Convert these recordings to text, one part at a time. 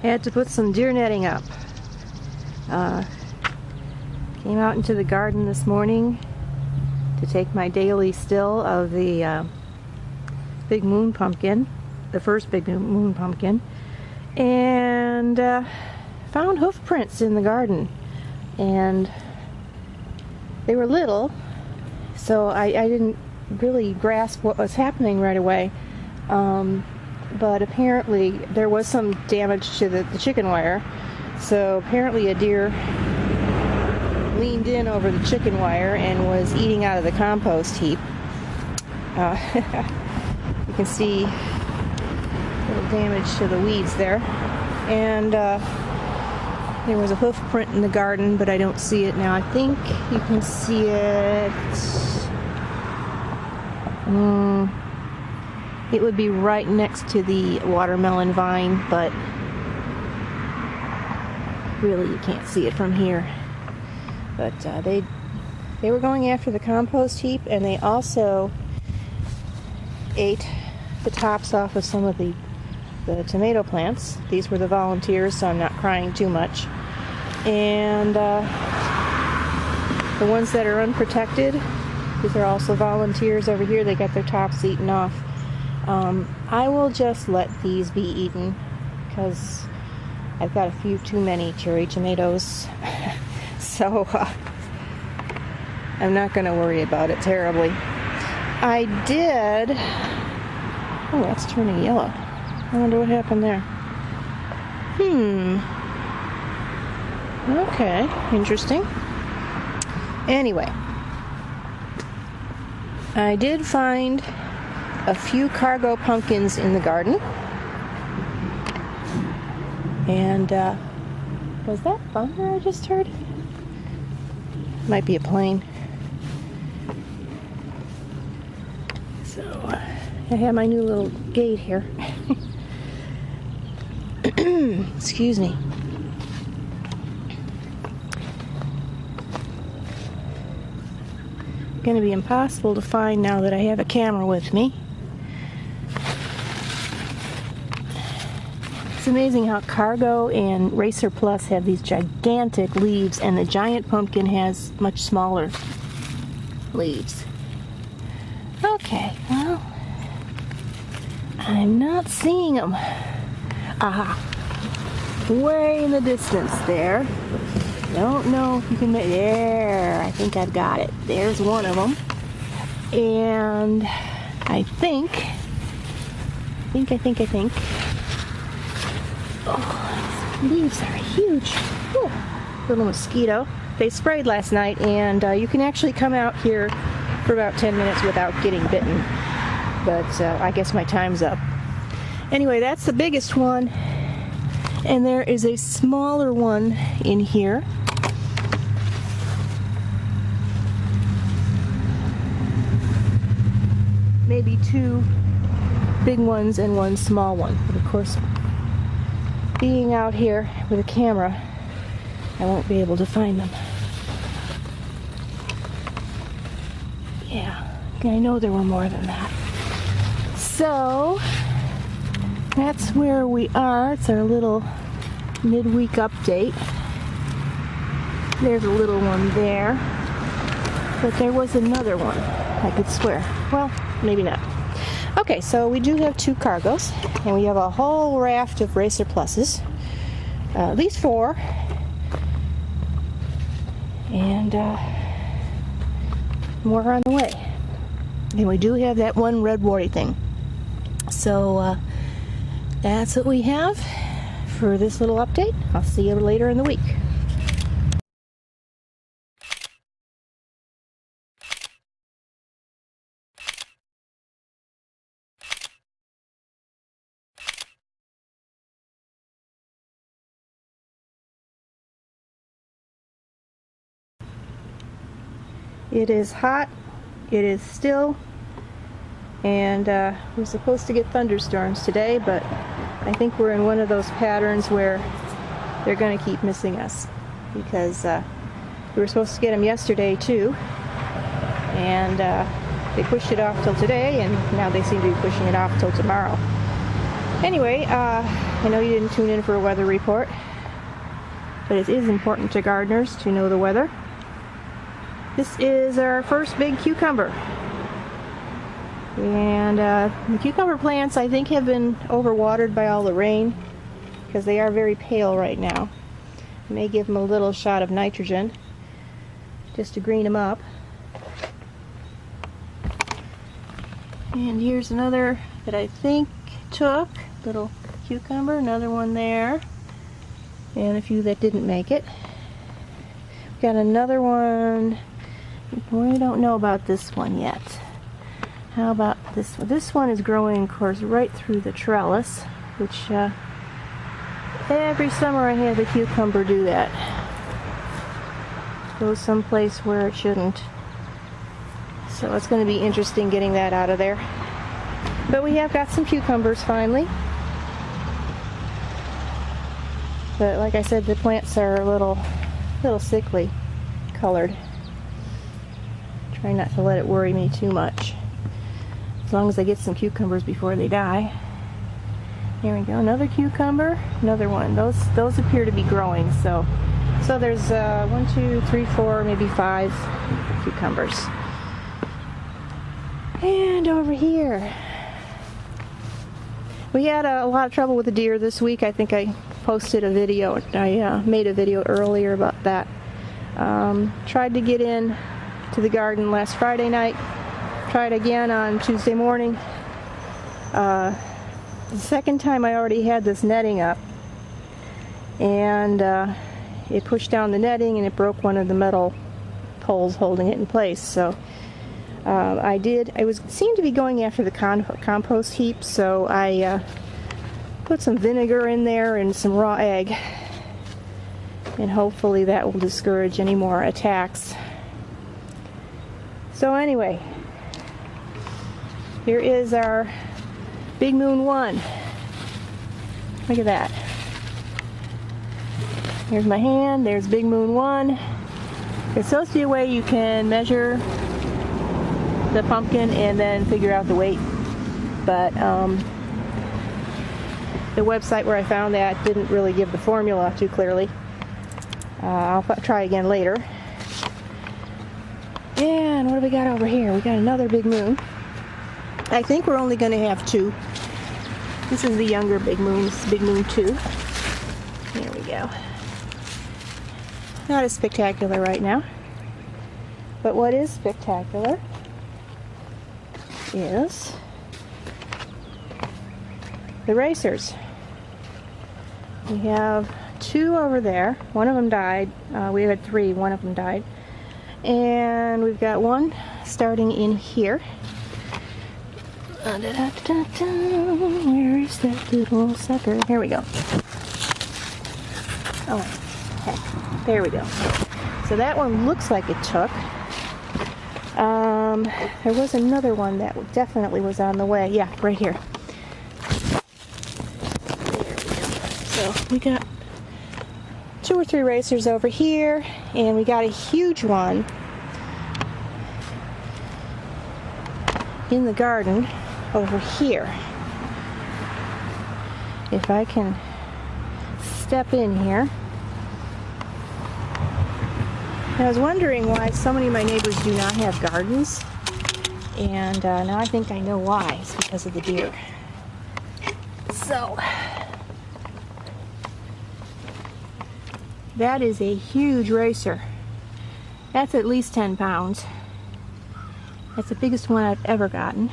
Had to put some deer netting up. Came out into the garden this morning to take my daily still of the big moon pumpkin, the first big moon pumpkin, and found hoof prints in the garden. And they were little, so I didn't really grasp what was happening right away. But apparently there was some damage to the chicken wire. So apparently a deer leaned in over the chicken wire and was eating out of the compost heap. You can see a little damage to the weeds there. And there was a hoof print in the garden, but I don't see it now. I think you can see it. It would be right next to the watermelon vine, but really you can't see it from here. But they were going after the compost heap, and they also ate the tops off of some of the tomato plants. These were the volunteers, so I'm not crying too much. And the ones that are unprotected, these are also volunteers over here. They got their tops eaten off. I will just let these be eaten because I've got a few too many cherry tomatoes. So I'm not going to worry about it terribly. I did... Oh, that's turning yellow. I wonder what happened there. Okay, interesting. Anyway, I did find a few cargo pumpkins in the garden. And, was that thunder I just heard? Might be a plane. So, I have my new little gate here. Excuse me. Going to be impossible to find now that I have a camera with me. It's amazing how Cargo and Racer Plus have these gigantic leaves, and the giant pumpkin has much smaller leaves. Okay, well, I'm not seeing them. Aha, way in the distance there. Don't know if you can make, there, I think I've got it. There's one of them. And I think. Oh, these leaves are huge. Ooh, little mosquito. They sprayed last night, and you can actually come out here for about 10 minutes without getting bitten. But I guess my time's up. Anyway, that's the biggest one. And there is a smaller one in here. Maybe two big ones and one small one. But of course, being out here with a camera, I won't be able to find them. Yeah, I know there were more than that. So, that's where we are. It's our little midweek update. There's a little one there. But there was another one, I could swear. Well, maybe not. Okay, so we do have 2 cargos, and we have a whole raft of Racer Pluses. At least 4. And more on the way. And we do have that one Red Warty Thing. So, that's what we have for this little update. I'll see you later in the week. It is hot, it is still, and we're supposed to get thunderstorms today, but I think we're in one of those patterns where they're going to keep missing us, because we were supposed to get them yesterday too, and they pushed it off till today, and now they seem to be pushing it off till tomorrow. Anyway, I know you didn't tune in for a weather report, but it is important to gardeners to know the weather. This is our first big cucumber. And the cucumber plants, I think, have been overwatered by all the rain because they are very pale right now. I may give them a little shot of nitrogen just to green them up. And here's another that I think took, little cucumber, another one there, and a few that didn't make it. Got another one. We don't know about this one yet. How about this one? This one is growing, of course, right through the trellis, which every summer I have a cucumber do that. Goes someplace where it shouldn't. So it's going to be interesting getting that out of there. But we have got some cucumbers finally. But like I said, the plants are a little sickly colored. Try not to let it worry me too much. As long as I get some cucumbers before they die. Here we go, another cucumber, another one. Those appear to be growing, so there's 1, 2, 3, 4, maybe 5 cucumbers. And over here, we had a lot of trouble with the deer this week. I think I posted a video. I made a video earlier about that. Tried to get in to the garden last Friday night. Tried again on Tuesday morning. The second time I already had this netting up, and it pushed down the netting and it broke one of the metal poles holding it in place. So seemed to be going after the compost heap, so I put some vinegar in there and some raw egg, and hopefully that will discourage any more attacks. So anyway, here is our Big Moon 1. Look at that. Here's my hand, there's Big Moon 1. It's supposed to be a way you can measure the pumpkin and then figure out the weight, but the website where I found that didn't really give the formula too clearly. I'll try again later. And what do we got over here? We got another Big Moon. I think we're only going to have 2. This is the younger Big Moon. This is Big Moon 2. There we go. Not as spectacular right now. But what is spectacular is the racers. We have 2 over there. One of them died. We had 3. One of them died. And we've got one starting in here. Where is that little sucker? Here we go. Oh, heck. There we go. So that one looks like it took. There was another one that definitely was on the way. Yeah, right here. There we go. So we got 2 or 3 racers over here, and we got a huge one in the garden over here. If I can step in here. I was wondering why so many of my neighbors do not have gardens, and now I think I know why. It's because of the deer. So that is a huge racer. That's at least 10 pounds. That's the biggest one I've ever gotten.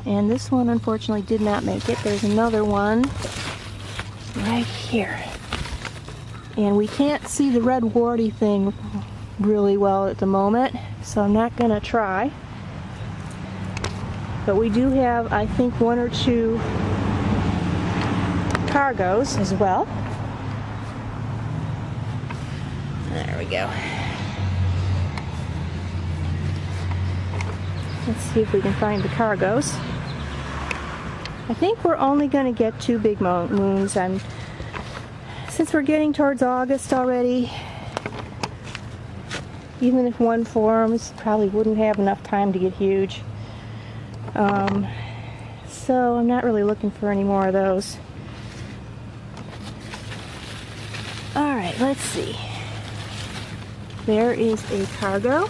And this one unfortunately did not make it. There's another one right here. And we can't see the Red Warty Thing really well at the moment, so I'm not going to try. But we do have, I think, 1 or 2 cargos as well. There we go. Let's see if we can find the cargos. I think we're only going to get 2 big moons. Since we're getting towards August already, even if one forms, probably wouldn't have enough time to get huge. So I'm not really looking for any more of those. Alright, let's see. There is a cargo.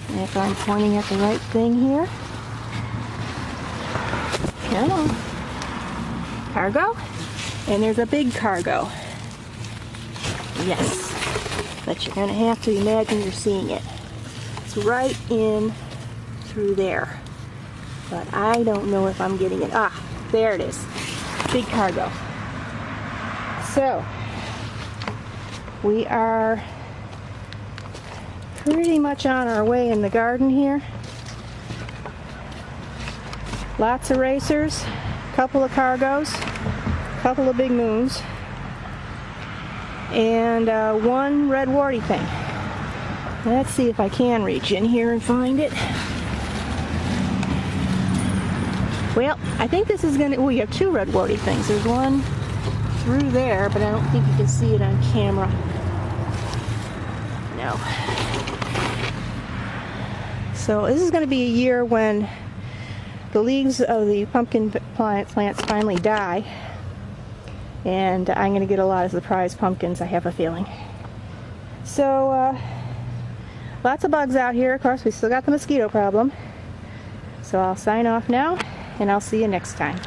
And if I'm pointing at the right thing here. Come on. Cargo. And there's a big cargo. Yes. But you're going to have to imagine you're seeing it. It's right in through there. But I don't know if I'm getting it. Ah, there it is. Big cargo. So, we are pretty much on our way in the garden here. Lots of racers, couple of cargos, couple of big moons, and one red warty thing. Let's see if I can reach in here and find it. Well, I think this is gonna, we have two red warty things. There's one through there, but I don't think you can see it on camera. No. So this is going to be a year when the leaves of the pumpkin plants finally die, and I'm going to get a lot of surprise pumpkins, I have a feeling. So lots of bugs out here. Of course, we still got the mosquito problem. So I'll sign off now, and I'll see you next time.